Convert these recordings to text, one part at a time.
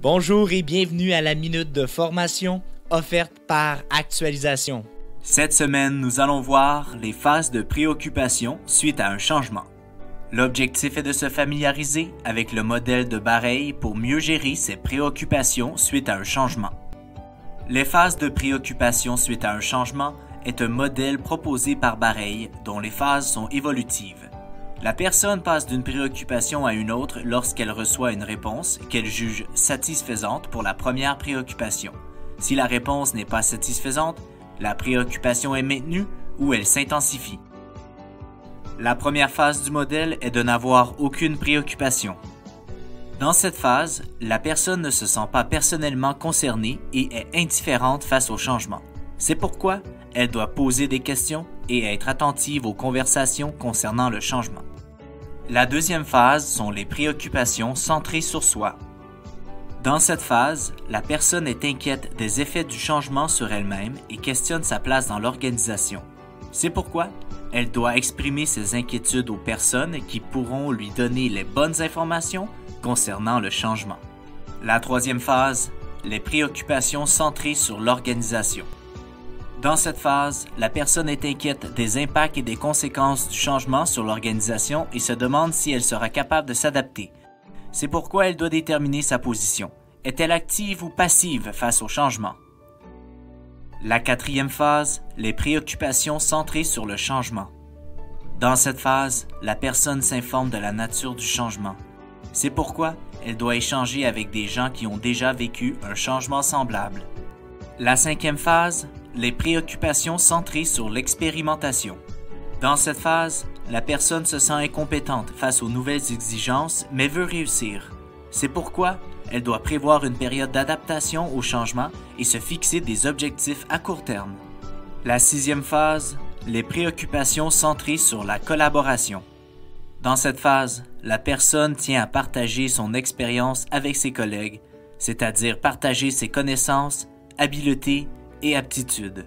Bonjour et bienvenue à la minute de formation offerte par Actualisation. Cette semaine, nous allons voir les phases de préoccupation suite à un changement. L'objectif est de se familiariser avec le modèle de Bareil pour mieux gérer ses préoccupations suite à un changement. Les phases de préoccupation suite à un changement est un modèle proposé par Bareil dont les phases sont évolutives. La personne passe d'une préoccupation à une autre lorsqu'elle reçoit une réponse qu'elle juge satisfaisante pour la première préoccupation. Si la réponse n'est pas satisfaisante, la préoccupation est maintenue ou elle s'intensifie. La première phase du modèle est de n'avoir aucune préoccupation. Dans cette phase, la personne ne se sent pas personnellement concernée et est indifférente face au changement. C'est pourquoi elle doit poser des questions et être attentive aux conversations concernant le changement. La deuxième phase sont les préoccupations centrées sur soi. Dans cette phase, la personne est inquiète des effets du changement sur elle-même et questionne sa place dans l'organisation. C'est pourquoi elle doit exprimer ses inquiétudes aux personnes qui pourront lui donner les bonnes informations concernant le changement. La troisième phase, les préoccupations centrées sur l'organisation. Dans cette phase, la personne est inquiète des impacts et des conséquences du changement sur l'organisation et se demande si elle sera capable de s'adapter. C'est pourquoi elle doit déterminer sa position. Est-elle active ou passive face au changement? La quatrième phase, les préoccupations centrées sur le changement. Dans cette phase, la personne s'informe de la nature du changement. C'est pourquoi elle doit échanger avec des gens qui ont déjà vécu un changement semblable. La cinquième phase, les préoccupations centrées sur l'expérimentation. Dans cette phase, la personne se sent incompétente face aux nouvelles exigences mais veut réussir. C'est pourquoi elle doit prévoir une période d'adaptation au changement et se fixer des objectifs à court terme. La sixième phase, les préoccupations centrées sur la collaboration. Dans cette phase, la personne tient à partager son expérience avec ses collègues, c'est-à-dire partager ses connaissances, habiletés et aptitudes.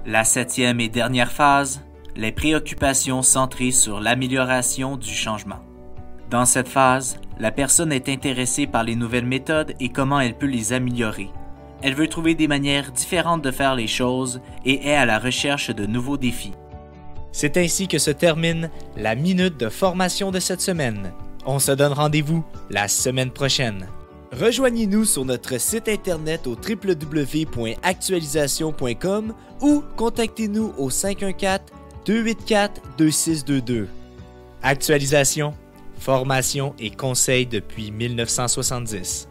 La septième et dernière phase, les préoccupations centrées sur l'amélioration du changement. Dans cette phase, la personne est intéressée par les nouvelles méthodes et comment elle peut les améliorer. Elle veut trouver des manières différentes de faire les choses et est à la recherche de nouveaux défis. C'est ainsi que se termine la minute de formation de cette semaine. On se donne rendez-vous la semaine prochaine. Rejoignez-nous sur notre site internet au www.actualisation.com ou contactez-nous au 514-284-2622. Actualisation, formation et conseils depuis 1970.